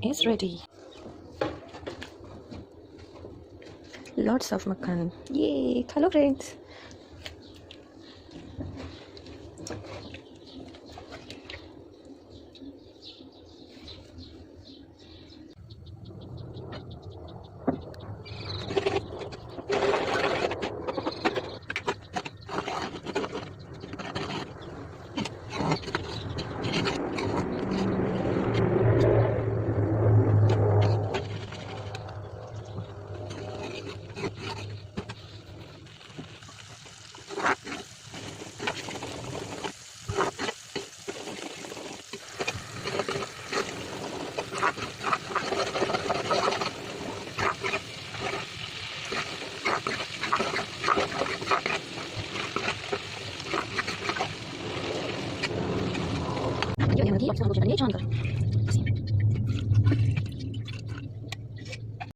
makhan is ready. Lots of makhan. Yay! Hello friends. Video yang lagi aku sama bocah ini jangan kan.